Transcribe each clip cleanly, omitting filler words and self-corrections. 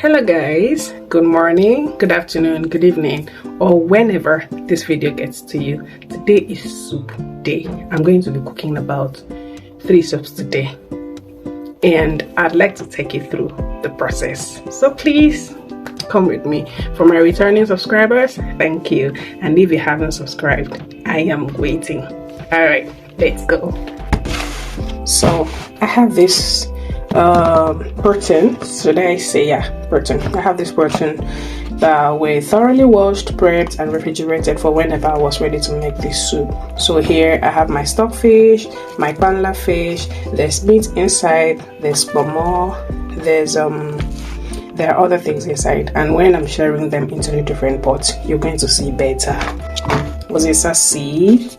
Hello guys, good morning, good afternoon, good evening, or whenever this video gets to you. Today is soup day. I'm going to be cooking about 3 soups today, and I'd like to take you through the process. So please come with me. For my returning subscribers, thank you, and if you haven't subscribed, I am waiting. Alright, let's go. So I have this protein. Should I say, yeah, protein. I have this protein that we thoroughly washed, prepped, and refrigerated for whenever I was ready to make this soup. So here I have my stockfish, my panla fish. There's meat inside. There's pomo. There's there are other things inside, and when I'm sharing them into the different pots, you're going to see better. Was it a seed?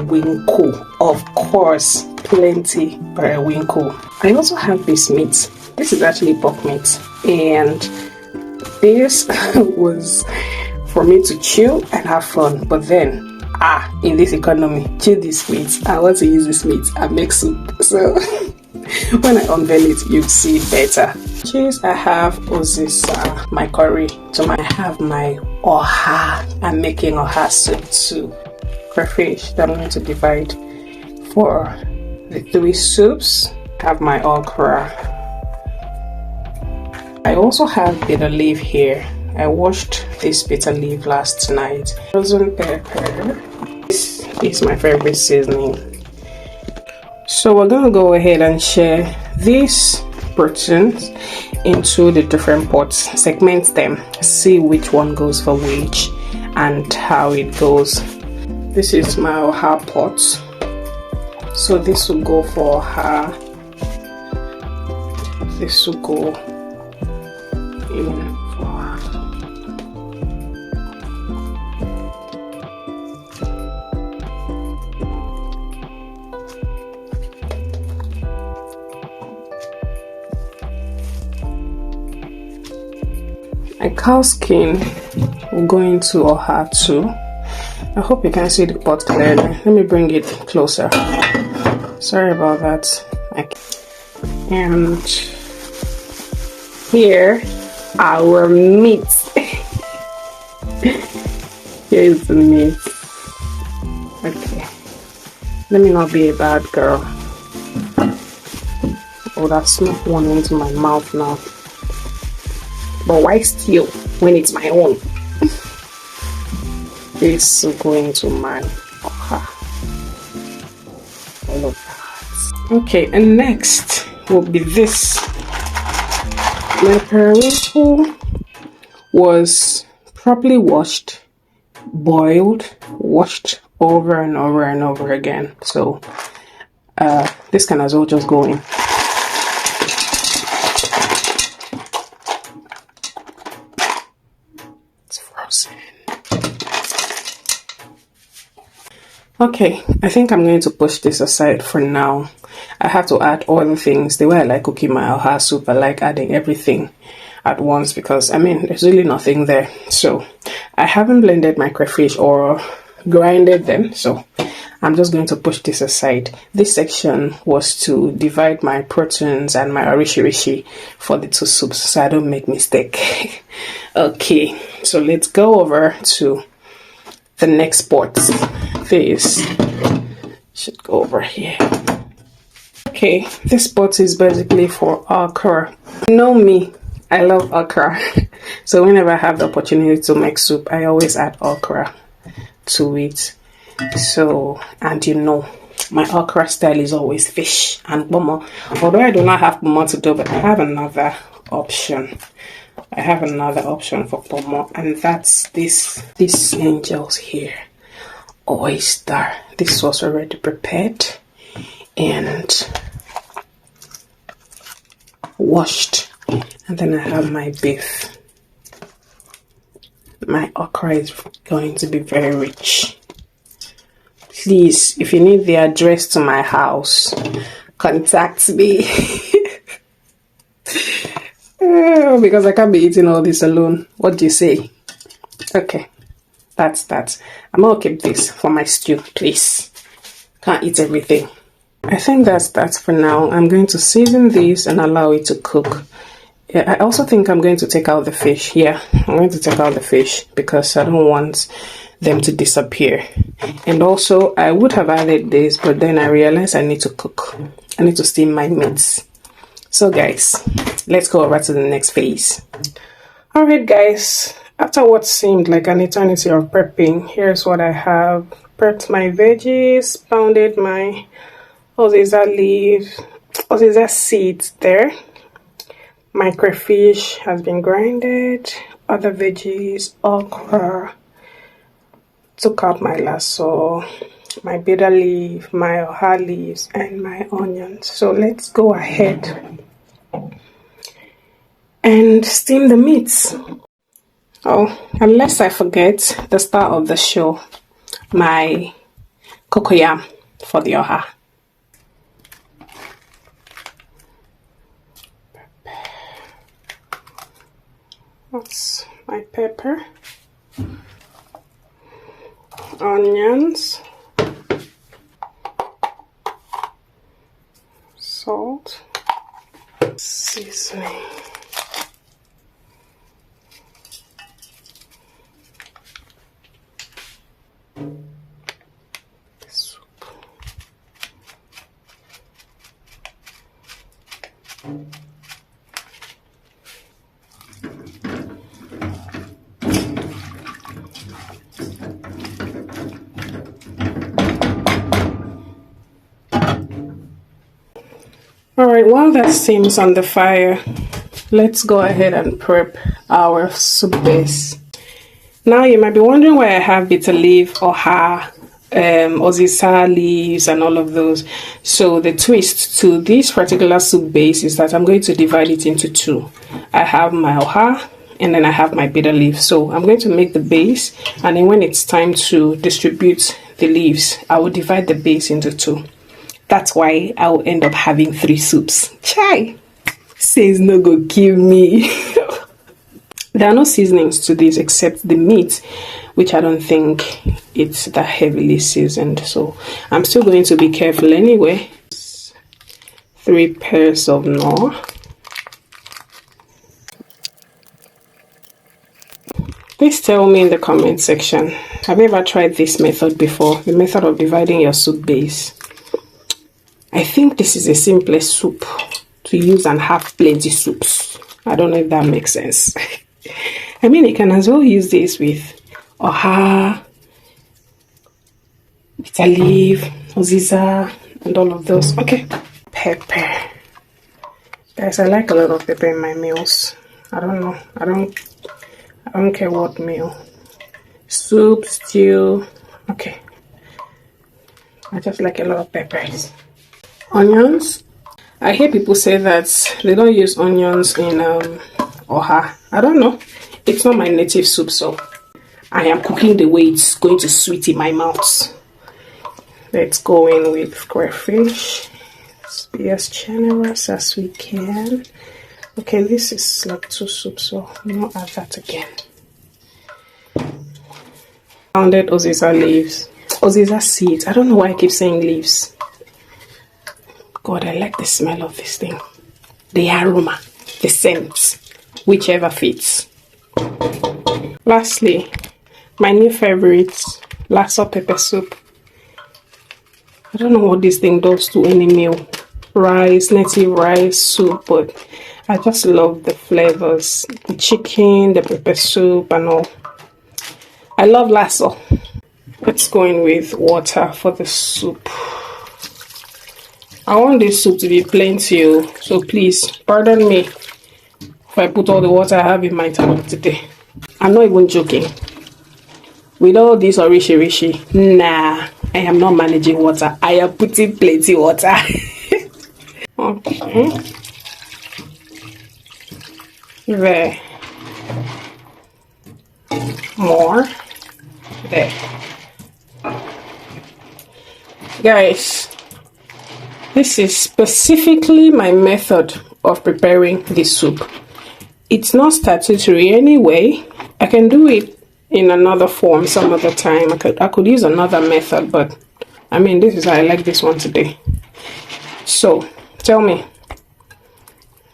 Winkle, of course, plenty per winkle. I also have this meat. This is actually pork meat, and this was for me to chew and have fun. But then, in this economy, chew this meat. I want to use this meat and make soup. So when I unveil it, you'll see better. Cheese, I have ozisa, my curry. So I have my oha. I'm making oha soup too. Crayfish that I'm going to divide for the 3 soups. I have my okra. I also have bitter leaf here. I washed this bitter leaf last night. Frozen pepper. This is my favorite seasoning. So we're going to go ahead and share these proteins into the different pots, segment them, see which one goes for which and how it goes. This is my oha pot, so this will go for oha. This will go in for oha. My cow skin will go into oha too. I hope you can see the pot clearly. Let me bring it closer. Sorry about that. And here, our meat. Here is the meat. Okay. Let me not be a bad girl. Oh, that snuck one into my mouth now. But why steal when it's my own? It's going to my oha. Look at that. Okay, and next will be this. My periwinkle was properly washed, boiled, washed over and over and over again. So this can as well just go in. It's frozen. Okay, I think I'm going to push this aside for now. I have to add all the things. The way I like cooking my oha soup, I like adding everything at once because, I mean, there's really nothing there. So I haven't blended my crayfish or grinded them, so I'm just going to push this aside. This section was to divide my proteins and my orishi for the 2 soups so I don't make mistake. Okay, so let's go over to the next pot. This should go over here. Okay, this pot is basically for okra. You know me, I love okra. So whenever I have the opportunity to make soup, I always add okra to it. So, and you know, my okra style is always fish and pomo. Although I do not have pomo to do, but I have another option. I have another option for pomo, and that's these angels here. Oyster. This was already prepared and washed, and then I have my beef. My okra is going to be very rich. Please, if you need the address to my house, contact me. Because I can't be eating all this alone. What do you say? Okay, that's that. I'm gonna keep this for my stew, please. Can't eat everything. I think that's that for now. I'm going to season this and allow it to cook Yeah, I also think I'm going to take out the fish. Yeah, I'm going to take out the fish because I don't want them to disappear. And also, I would have added this, but then I realized I need to cook. I need to steam my meats. So guys, let's go over to the next phase. Alright guys, after what seemed like an eternity of prepping, here's what I have. Prepped my veggies, pounded my oziza leaf, oziza seeds there. My crayfish has been grinded, other veggies, okra, took out my lasso, my bitter leaf, my oha leaves, and my onions. So let's go ahead and steam the meats. Oh, unless I forget the star of the show, my cocoyam for the oha. That's my pepper, onions, salt, seasoning. Soup. Alright, while that steams on the fire, let's go ahead and prep our soup base. Now you might be wondering why I have bitter leaf, oha, oziza leaves and all of those. So the twist to this particular soup base is that I'm going to divide it into two. I have my oha and then I have my bitter leaf. So I'm going to make the base, and then when it's time to distribute the leaves, I will divide the base into two. That's why I will end up having 3 soups. Chai! Says no go kill me. There are no seasonings to this except the meat, which I don't think it's that heavily seasoned. So I'm still going to be careful anyway. 3 pairs of knorr. Please tell me in the comment section, have you ever tried this method before? The method of dividing your soup base. I think this is the simplest soup to use and have plenty soups. I don't know if that makes sense. I mean, you can as well use this with oha, bitter leaf, oziza, and all of those. Okay. Pepper. Guys, I like a lot of pepper in my meals. I don't know. I don't care what meal. Soup, stew. Okay. I just like a lot of peppers. Onions. I hear people say that they don't use onions in oha. I don't know. It's not my native soup, so I am cooking the way it's going to sweet in my mouth. Let's go in with crayfish. Let's be as generous as we can. Okay, this is like 2 soups, so we won't add that again. Pounded oziza leaves. Oziza seeds. I don't know why I keep saying leaves. God, I like the smell of this thing. The aroma, the scent, whichever fits. Lastly, my new favorite, lasso pepper soup. I don't know what this thing does to any meal. Rice, native rice soup, but I just love the flavors. The chicken, the pepper soup and all. I love lasso. Let's go in with water for the soup. I want this soup to be plenty, so please pardon me if I put all the water I have in my tank today. I'm not even joking. With all this rishi, nah, I am not managing water. I am putting plenty water. Okay. There. More. There. Guys, this is specifically my method of preparing this soup. It's not statutory anyway. I can do it in another form some other time. I could use another method, but I mean, this is how I like this one today. So tell me,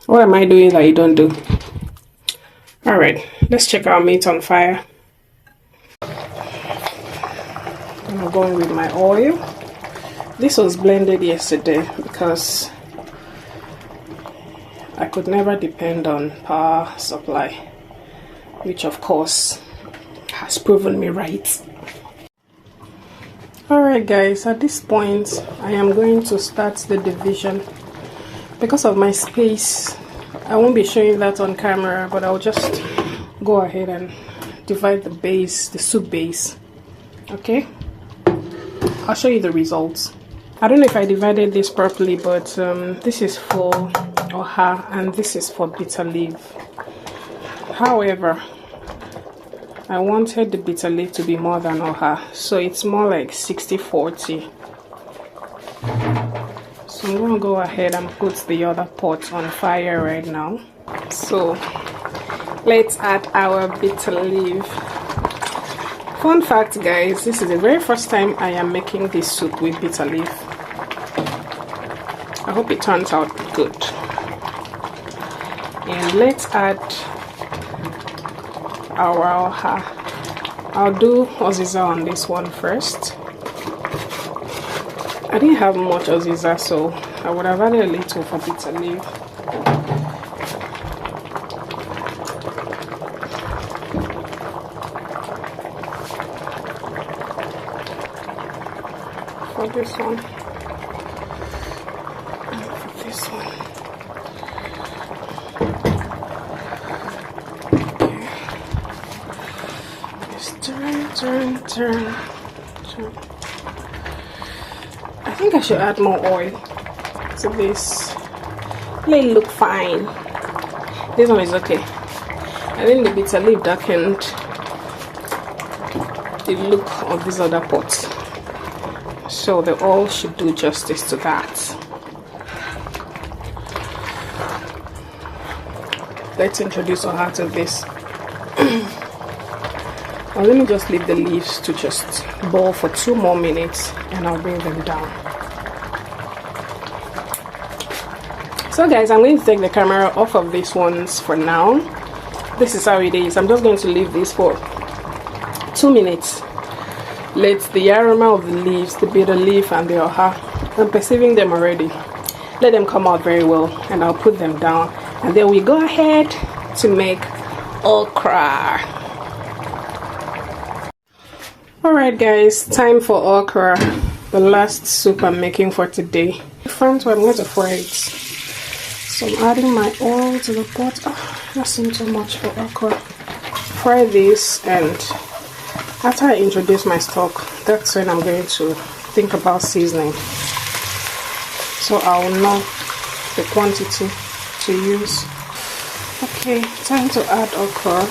What am I doing that you don't do? Alright, let's check our meat on fire. I'm going with my oil. This was blended yesterday because I could never depend on power supply, which of course has proven me right. Alright guys, at this point I am going to start the division. Because of my space, I won't be showing that on camera, but I'll just go ahead and divide the base, the soup base. Okay, I'll show you the results. I don't know if I divided this properly, but this is for Okra and this is for bitter leaf. However, I wanted the bitter leaf to be more than Okra, so it's more like 60-40. So I'm going to go ahead and put the other pot on fire right now. So let's add our bitter leaf. Fun fact guys, this is the very first time I am making this soup with bitter leaf. I hope it turns out good. And let's add our Okra. I'll do uziza on this one first. I didn't have much uziza, so I would have added a little for bitter leaf. For this one and for this one. Okay. Just turn. I think I should add more oil to this. Let it look fine. This one is okay. I think the bitter leaf darkened the look of this other pot, so the oil should do justice to that. Let's introduce Okra to this. Now let me just leave the leaves to just boil for 2 more minutes and I'll bring them down. So guys, I'm going to take the camera off of these ones for now. This is how it is. I'm just going to leave this for 2 minutes. Let the aroma of the leaves, the bitter leaf and the Okra, I'm perceiving them already. Let them come out very well and I'll put them down. And then we go ahead to make okra. Alright guys, time for okra, the last soup I'm making for today. Friends, I'm going to fry it. So I'm adding my oil to the pot. Oh, that seems too much for okra. Fry this, and after I introduce my stock, that's when I'm going to think about seasoning. So I'll know the quantity to use. Okay, time to add okra.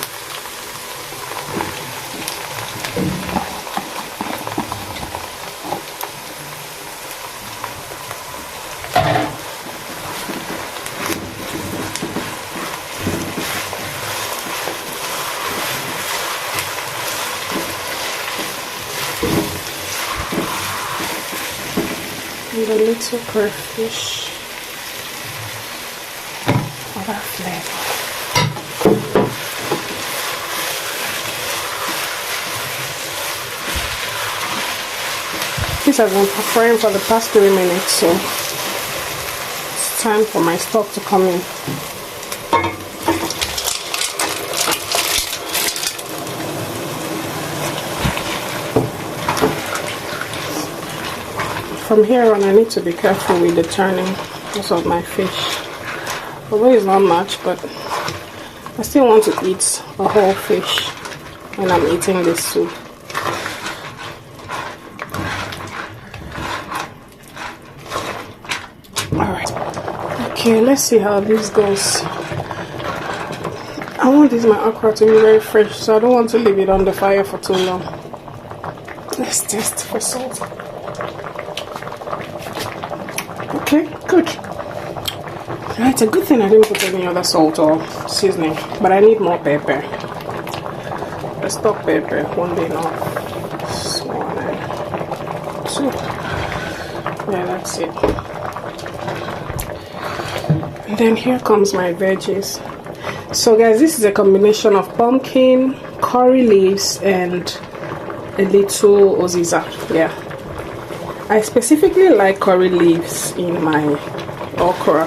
And a little crayfish for that flavor. This has been frying for the past 3 minutes, so it's time for my stock to come in. From here on, I need to be careful with the turning because of my fish. Although it's not much, but I still want to eat a whole fish when I'm eating this soup. Alright, okay, let's see how this goes. I want my okra to be very fresh, so I don't want to leave it on the fire for too long. Let's taste for salt. Okay, good. It's a good thing I didn't put any other salt or seasoning, but I need more pepper. The stock pepper won't be enough. 1 and 2. Yeah, that's it. Then here comes my veggies. So guys, this is a combination of pumpkin, curry leaves, and a little oziza. Yeah, I specifically like curry leaves in my okra.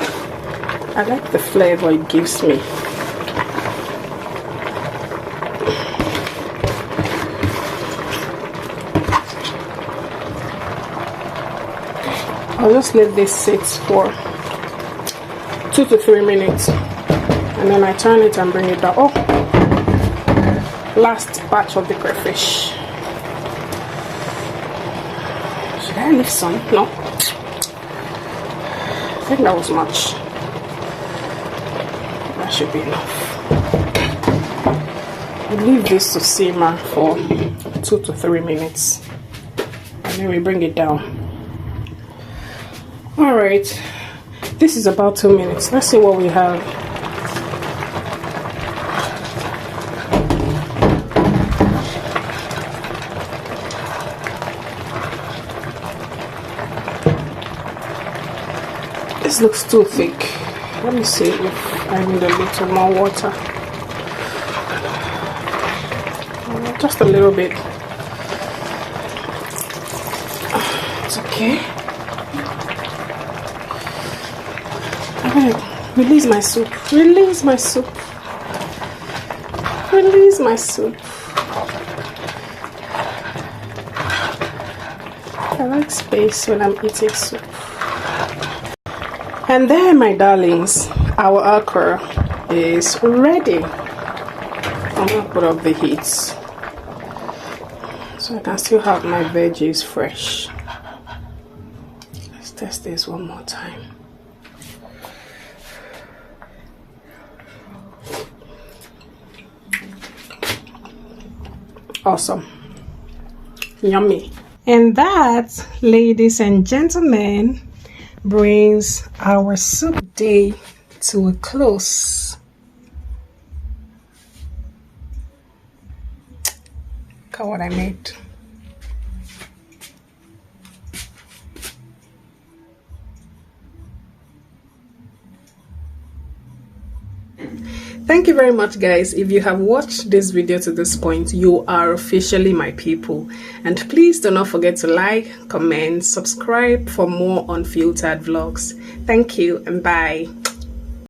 I like the flavor it gives me. I'll just let this sit for 2 to 3 minutes, and then I turn it and bring it down. Oh, last batch of the crayfish. Should I leave some? No, I think that was much. That should be enough. We'll leave this to simmer for 2 to 3 minutes, and then we bring it down. All right, this is about 2 minutes. Let's see what we have. This looks too thick. Let me see if I need a little more water. Just a little bit. It's okay. Release my soup. Release my soup. Release my soup. I like space when I'm eating soup. And there, my darlings, our okra is ready. I'm gonna put up the heat so I can still have my veggies fresh. Let's test this one more time. Awesome. Yummy. And that, ladies and gentlemen, brings our soup day to a close. Look at what I made. Thank you very much, guys. If you have watched this video to this point, you are officially my people. And please do not forget to like, comment, subscribe for more unfiltered vlogs. Thank you and bye.